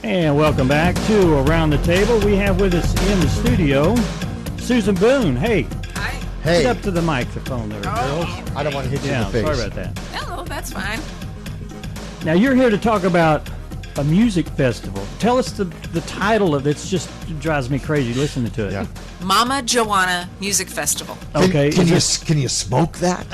And welcome back to Around the Table. We have with us in the studio Susan Boone. Hey. Hi. Hey. Get up to the microphone there, girls. I don't want to hit you in the face. Sorry about that. Hello, that's fine. Now, you're here to talk about a music festival. Tell us the title of it. It just drives me crazy listening to it. Yeah. Mama JaWanna Music Festival. Okay. Can you smoke that?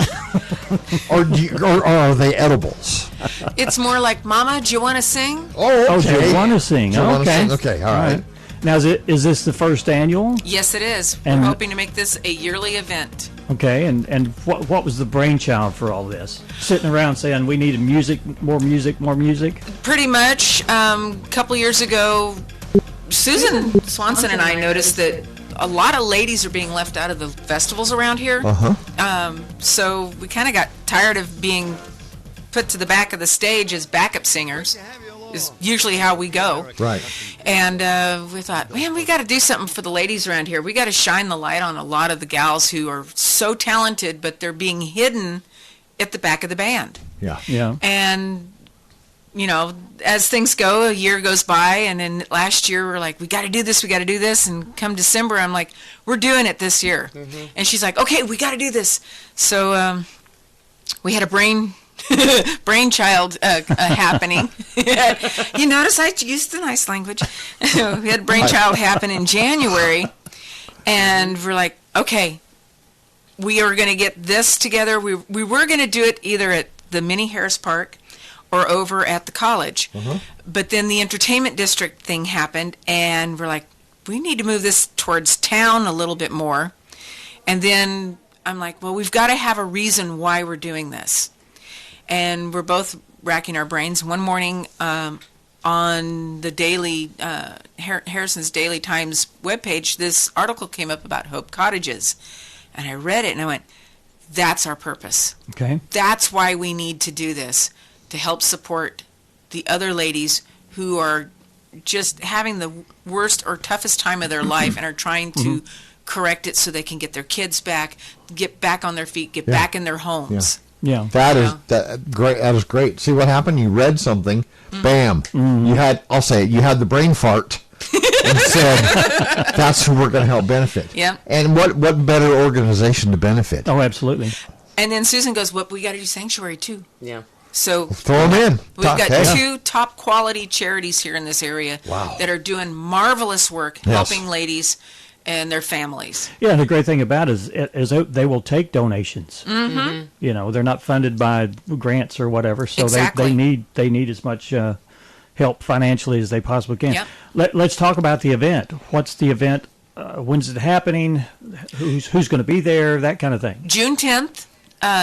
or are they edibles? It's more like Mama JaWanna Sing? Oh, okay. JaWanna Sing. JaWanna Okay. Sing. Okay, all right. Now, is this the first annual? Yes, it is. And- We're hoping to make this a yearly event. Okay, and what was the brainchild for all this? Sitting around saying we need music, more music, more music? Pretty much. A couple years ago, Susan Swanson and I noticed that a lot of ladies are being left out of the festivals around here. So we kind of got tired of being put to the back of the stage as backup singers. Is usually how we go. Right. And we thought, man, we got to do something for the ladies around here. We got to shine the light on a lot of the gals who are so talented, but they're being hidden at the back of the band. Yeah. Yeah. And, you know, as things go, a year goes by, and then last year we're like, we got to do this. And come December, I'm like, we're doing it this year. And she's like, okay, we got to do this. So we had a brainchild happening. You notice I used the nice language. We had brainchild happen in January, and we're like, okay, we are going to get this together. We were going to do it either at the mini Harris Park or over at the college, but then the entertainment district thing happened, and we're like, we need to move this towards town a little bit more. And then I'm like, well, we've got to have a reason why we're doing this. And we're both racking our brains. One morning on the daily, Harrison's Daily Times webpage, this article came up about Hope Cottages. And I read it and I went, that's our purpose. Okay. That's why we need to do this, to help support the other ladies who are just having the worst or toughest time of their life and are trying to correct it so they can get their kids back, get back on their feet, get back in their homes. Yeah. That is great. That is great. See what happened? You read something, bam. You had, I'll say it, you had the brain fart and said, that's who we're going to help benefit. Yeah. And what better organization to benefit? Oh, absolutely. And then Susan goes, well, we got to do Sanctuary too. Yeah. So Throw them in. we've got Hey. two top quality charities here in this area that are doing marvelous work Yes. helping ladies and their families. Yeah, and the great thing about it is they will take donations. You know, they're not funded by grants or whatever, so Exactly. they need as much help financially as they possibly can. Yep. Let's talk about the event. What's the event? When's it happening? Who's going to be there? That kind of thing. June 10th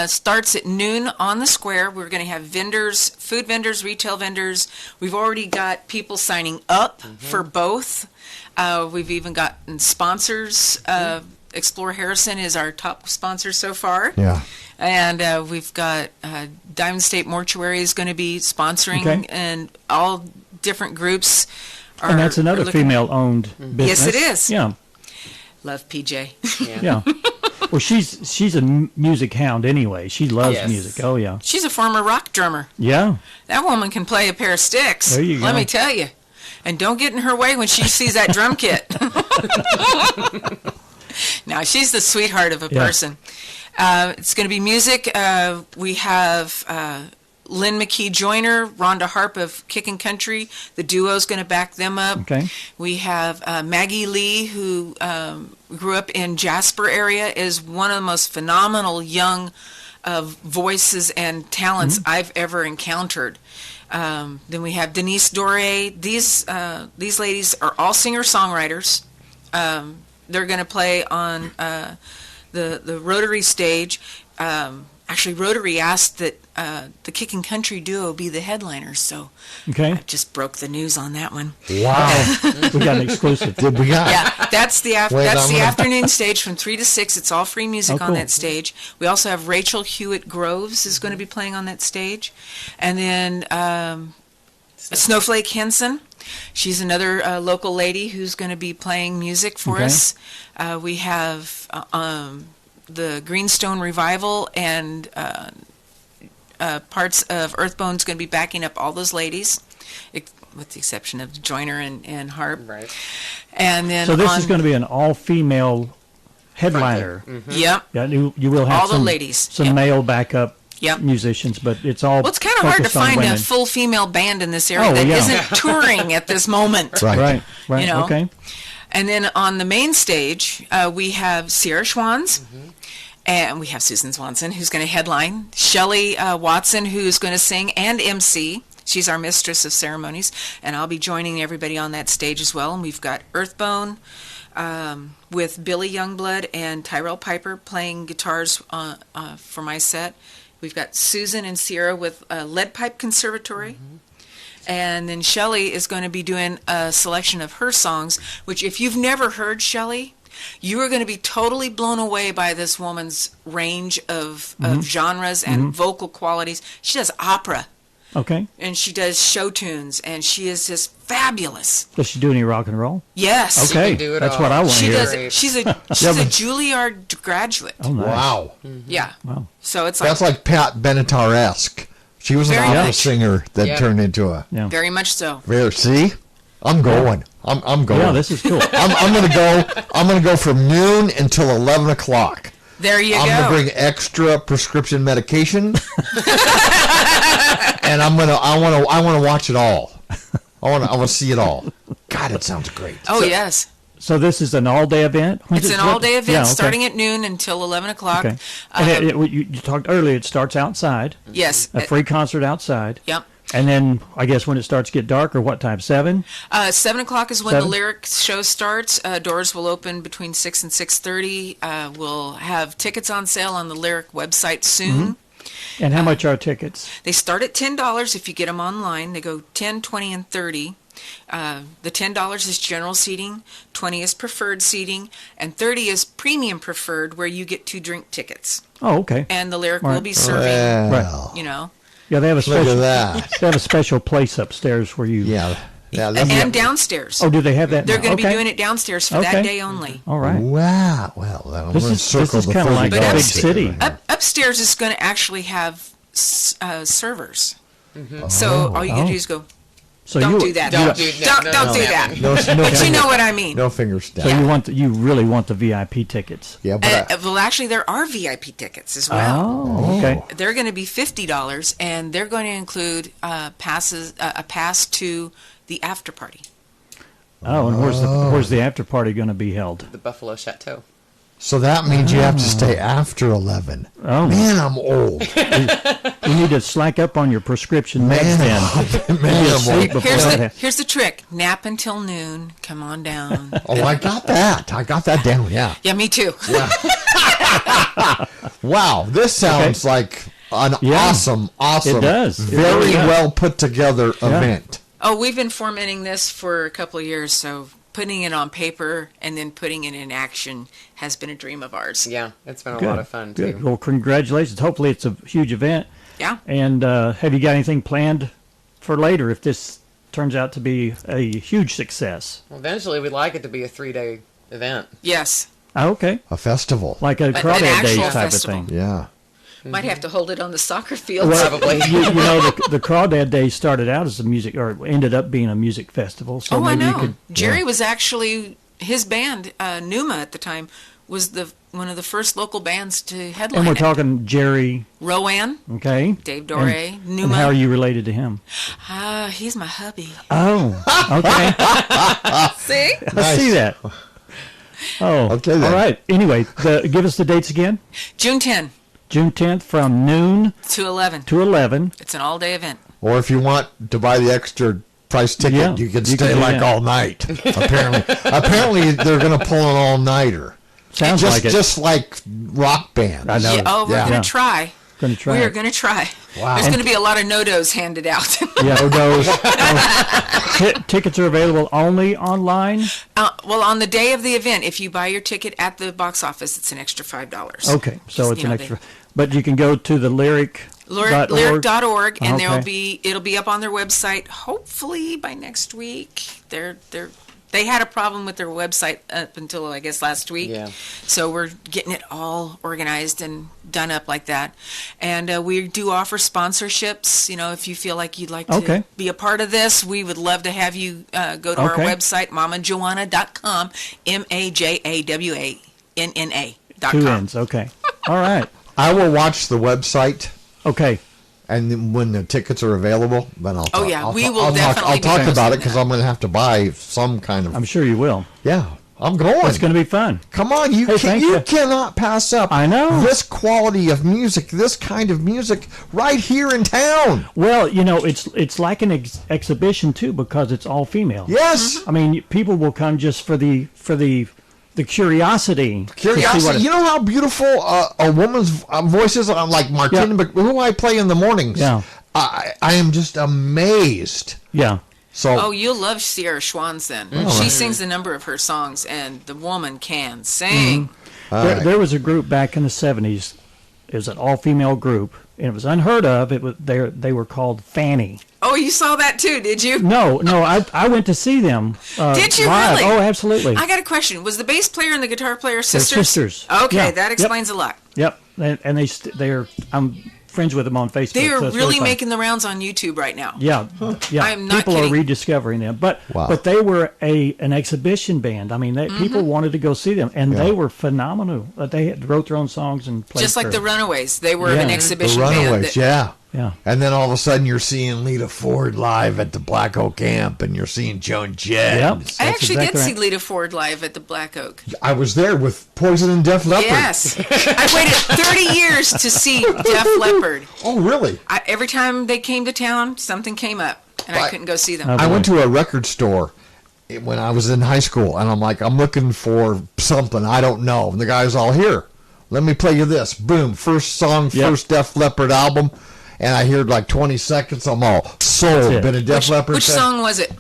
starts at noon on the square. We're going to have vendors, food vendors, retail vendors. We've already got people signing up for both. We've even gotten sponsors. Explore Harrison is our top sponsor so far. Yeah. And we've got Diamond State Mortuary is going to be sponsoring, Okay. and all different groups are. And that's another are looking- female-owned business. Yes, it is. Yeah, Love PJ. yeah. Well, she's a music hound anyway. She loves Yes. music. Oh, yeah. She's a former rock drummer. Yeah. That woman can play a pair of sticks. There you Let go. me tell you. And don't get in her way when she sees that drum kit. Now, she's the sweetheart of a Yeah. person. It's going to be music. We have Lynn McKee Joyner, Rhonda Harp of Kickin' Country. The duo's going to back them up. Okay. We have Maggie Lee, who grew up in Jasper area, is one of the most phenomenal young voices and talents I've ever encountered. Then we have Denise Doré. These ladies are all singer-songwriters. They're going to play on the Rotary stage. Actually, Rotary asked that the Kickin' Country duo be the headliners, so Okay. I just broke the news on that one. Wow. We got an exclusive. Did we got? Yeah, that's the Wait, that's I'm the gonna- afternoon stage from 3 to 6. It's all free music Oh, on cool. that stage. We also have Rachel Hewitt Groves is going to be playing on that stage, and then Snowflake Henson. She's another local lady who's going to be playing music for Okay. us. We have the Greenstone Revival and parts of Earthbone's going to be backing up all those ladies. with the exception of Joyner and Harp. Right. And then So this is going to be an all-female headliner. Yep. Yeah, you will have All the some, ladies. some Yep. male backup Yep. musicians, but it's all Well, it's kind of hard to focused on find a women. full female band in this area Oh, that yeah. isn't touring at this moment. Right. Right. You know? Okay. And then on the main stage, we have Sierra Schwans, and we have Susan Swanson, who's going to headline, Shelley Watson, who's going to sing and MC. She's our mistress of ceremonies, and I'll be joining everybody on that stage as well. And we've got Earthbone with Billy Youngblood and Tyrell Piper playing guitars for my set. We've got Susan and Sierra with Lead Pipe Conservatory. And then Shelley is going to be doing a selection of her songs, which if you've never heard Shelley, you are going to be totally blown away by this woman's range of genres and vocal qualities. She does opera, Okay. and she does show tunes, and she is just fabulous. Does she do any rock and roll? Yes. Okay. can do it That's all. what I want to She hear. does it. She's a Juilliard graduate. Oh, nice. Wow. Yeah. Wow. So it's like That's like Pat Benatar-esque. She was an Very opera much. singer that Yeah. turned into a. Yeah. very much so. See, I'm going. I'm going. Yeah, this is cool. I'm gonna go. I'm gonna go from noon until 11 o'clock. There you I'm go. gonna bring extra prescription medication, and I want to watch it all. I want to see it all. God, it sounds great. Oh, yes. So this is an all-day event? It's an all-day event Yeah, okay. starting at noon until 11 o'clock. Okay. And you talked earlier, it starts outside, Yes. a free concert outside. Yep. And then I guess when it starts to get dark, or what time? 7? 7 o'clock is when 7? the lyric show starts. Doors will open between 6 and 6:30. We'll have tickets on sale on the lyric website soon. And how much are tickets? They start at $10 if you get them online. They go 10, 20, and 30. The $10 is general seating, 20 is preferred seating, and 30 is premium preferred, where you get 2 drink tickets. Oh, okay. And the lyric Right. will be serving, Well, you know. Yeah, they have a look special. at that. They have a special place upstairs where you. Yeah. And downstairs. Oh, do they have that? They're now? going to be Okay. doing it downstairs for Okay. that day only. All right. Wow. Well, I'm This going to is- circle this is the kinda like $30 a big ticket city. right now. Upstairs is going to actually have servers. So all you got to Oh. do is go, So don't you do that. Don't Don't, do don't, that. don't No, do no. that. No, But you know what I mean. no fingers down. So you really want the VIP tickets? Yeah, but Well, actually, there are VIP tickets as well. Oh, okay. They're going to be $50, and they're going to include a pass to the after party. Oh, and where's the after party going to be held? The Buffalo Chateau. so that means you have to stay after 11. Oh. Man, I'm old. You need to slack up on your prescription meds then. Man, I'm Sleep old. before Here's the trick. Nap until noon. Come on down. Oh, I got that. I got that down. Yeah. Yeah, me too. Wow, this sounds like an Yeah. awesome, It does. It very really does. well put together event. Oh, we've been fomenting this for a couple of years, so putting it on paper and then putting it in action has been a dream of ours. Yeah, it's been a Good. lot of fun, Good. too. Well, congratulations. Hopefully it's a huge event. Yeah. And have you got anything planned for later if this turns out to be a huge success? Well, eventually, we'd like it to be a 3-day event. Yes. Oh, okay. A festival. Like a An crawdad day actual type festival. of thing. Yeah. Might have to hold it on the soccer field. Probably. You know, the Crawdad Day started out as a music, or ended up being a music festival. So Oh, I maybe you know. could. Jerry was actually, his band, Numa at the time, was one of the first local bands to headline And we're it. talking Jerry, Rowan, okay? Dave Doré, And Numa. how are you related to him? He's my hubby. Oh, okay. See? I see that. Oh, Okay, then. all right. Anyway, give us the dates again. June 10 June 10th from noon to 11. to 11. It's an all-day event. Or if you want to buy the extra price ticket, Yeah, you can you stay can do like that. all night. Apparently they're going to pull an all-nighter. Sounds Just, like it. just like rock bands. I know. Yeah, oh, we're Yeah. going to try. Going to try. We are it. going to try. Wow. There's going to be a lot of no-dos handed out. Yeah, who knows? Tickets are available only online. Well, on the day of the event, if you buy your ticket at the box office, it's an extra $5. Okay, so it's You an know, extra. But you can go to the lyric.org. Lyric.org, and Okay. it'll be up on their website hopefully by next week. They're They had a problem with their website up until, I guess, last week. Yeah. So we're getting it all organized and done up like that. And we do offer sponsorships. You know, if you feel like you'd like to be a part of this, we would love to have you go to our website, mamajawanna.com, MAJAWANNA.com. 2 N's. Okay. All right. I will watch the website. Okay. And then when the tickets are available, then I'll talk. I'll talk about it because I'm going to have to buy some kind of. I'm sure you will. Yeah, I'm going. It's going to be fun. Come on, you cannot pass up. I know this quality of music, this kind of music, right here in town. Well, you know, it's like an exhibition too because it's all female. Yes. I mean, people will come just for the curiosity. Curiosity. You know how beautiful a woman's voice is? Like Martina, but who I play in the mornings. Yeah. I am just amazed. Yeah. So. You'll love Sierra Swanson. She sings a number of her songs, and the woman can sing. Mm-hmm. There was a group back in the 70s. It was an all-female group, and it was unheard of. They were called Fanny. Oh, you saw that too, did you? No, I went to see them. Did you live. really? Oh, absolutely. I got a question. Was the bass player and the guitar player sisters? They're sisters. Okay, yeah. that explains a lot. Yep, and they're I'm friends with them on Facebook. They are so it's really making the rounds on YouTube right now. Yeah, yeah. I'm not People kidding. are rediscovering them, but they were an exhibition band. I mean, people wanted to go see them, and they were phenomenal. They wrote their own songs and played. Just like the Runaways, they were an exhibition band. The Runaways, yeah. Yeah. And then all of a sudden you're seeing Lita Ford live at the Black Oak Camp, and you're seeing Joan Jett. Yep. I actually did see Lita Ford live at the Black Oak. I was there with Poison and Def Leppard. Yes. I waited 30 years to see Def Leppard. Oh, really? Every time they came to town, something came up, and I couldn't go see them. I went to a record store when I was in high school, and I'm looking for something. I don't know. And the guy's all, here, let me play you this. Boom, first song, first Def Leppard album. And I heard like 20 seconds. I'm all sold. Been a Def Leppard. Which song was it?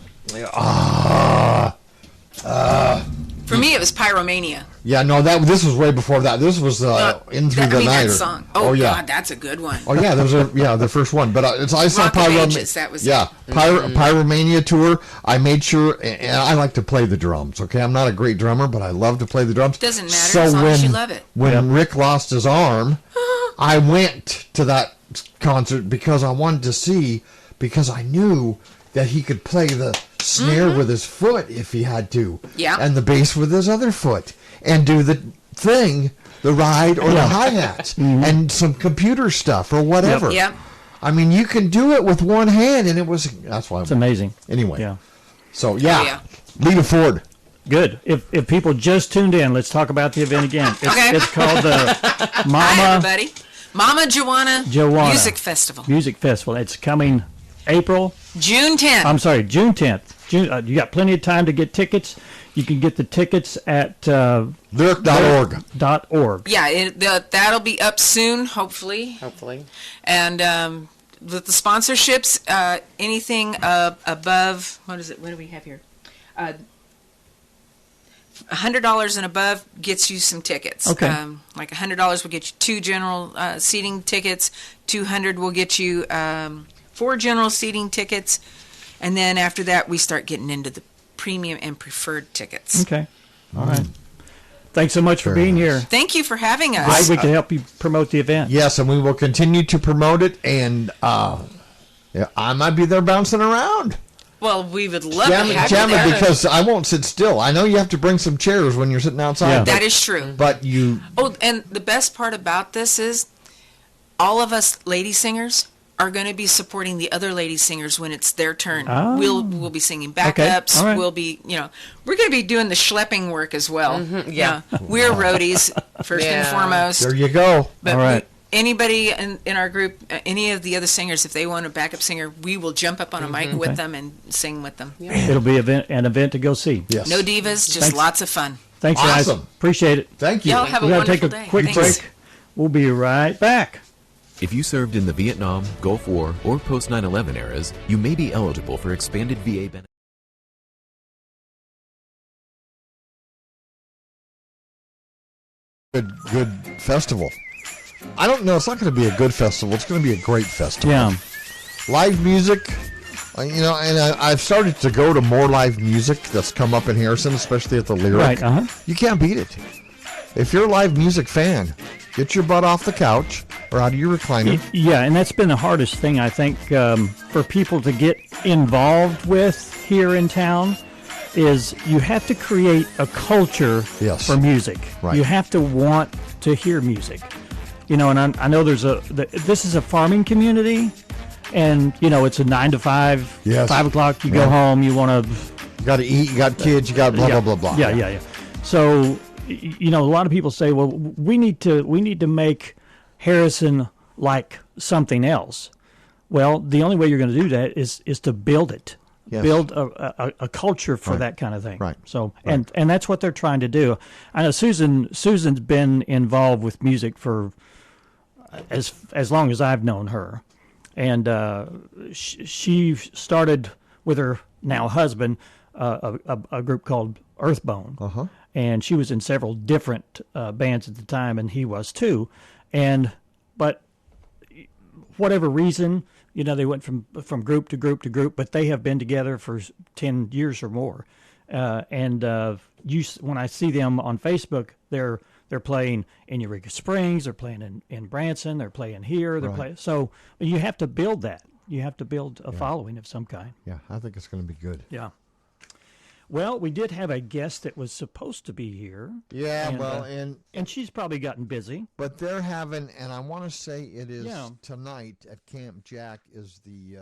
For me, it was Pyromania. Yeah, no, this was way before that. This was In Through the Night. That song. Oh, yeah. God, that's a good one. Oh, yeah, the first one. But I saw Pyromania. That was Pyromania tour. I made sure, and I like to play the drums, okay? I'm not a great drummer, but I love to play the drums. Doesn't matter as long as you love it. When Rick lost his arm, I went to that concert because I wanted to see, because I knew that he could play the snare with his foot if he had to, and the bass with his other foot, and do the thing, the ride or the hi-hats, and some computer stuff or whatever. Yep. I mean, you can do it with one hand, and that's why it's amazing. Anyway, so Lita Ford. Good. If people just tuned in, let's talk about the event again. It's called the Hi, everybody. Mama JaWanna Music Festival. Music Festival. It's coming June 10th. I'm sorry, June 10th. You got plenty of time to get tickets. You can get the tickets at lyric.org. Yeah, that'll be up soon, hopefully. And with the sponsorships, anything above, what is it? What do we have here? $100 and above gets you some tickets. Okay. Like $100 will get you 2 general seating tickets. $200 will get you 4 general seating tickets. And then after that, we start getting into the premium and preferred tickets. Okay. All right. Thanks so much for being here. Thank you for having us. Glad we can help you promote the event. Yes, and we will continue to promote it. And I might be there bouncing around. Well, we would love to have you there. Because I won't sit still. I know you have to bring some chairs when you're sitting outside. Yeah. That is true. But you... Oh, and the best part about this is all of us lady singers are going to be supporting the other lady singers when it's their turn. Oh. We'll be singing backups. All right. We'll be, we're going to be doing the schlepping work as well. Mm-hmm. Yeah. We're roadies, first and foremost. There you go. But all right. Anybody in our group, any of the other singers, if they want a backup singer, we will jump up on a mic with them and sing with them. Yeah. It'll be an event to go see. Yes. No divas, just lots of fun. Thanks, awesome. guys. Appreciate it. Thank you. Y'all have a We're wonderful going to day. take a quick Thanks. break. We'll be right back. If you served in the Vietnam, Gulf War, or post 9/11 eras, you may be eligible for expanded VA benefits. Good festival. I don't know. It's not going to be a good festival. It's going to be a great festival. Yeah. Live music, And I've started to go to more live music that's come up in Harrison, especially at the Lyric. Right, You can't beat it. If you're a live music fan, get your butt off the couch or out of your recliner. Yeah, and that's been the hardest thing, I think, for people to get involved with here in town is you have to create a culture for music. Right. You have to want to hear music. And I know this is a farming community, and, it's a 9 to 5, 5 o'clock, you go home, you want to... You got to eat, you got kids, you got blah, blah, blah, blah. Yeah. So, a lot of people say, well, we need to make Harrison like something else. Well, the only way you're going to do that is to build it. Yes. Build a culture for that kind of thing. Right. So, and that's what they're trying to do. I know Susan's been involved with music for as long as I've known her. And she started with her now husband a group called Earthbone. Uh-huh. And she was in several different bands at the time, and he was too. But whatever reason, they went from group to group to group, but they have been together for 10 years or more. When I see them on Facebook, they're playing in Eureka Springs, they're playing in Branson, they're playing here, they're playing. So you have to build that. You have to build a following of some kind. Yeah, I think it's going to be good. Yeah. Well, we did have a guest that was supposed to be here. Yeah, and she's probably gotten busy. But they're having, and I want to say it is tonight at Camp Jack is the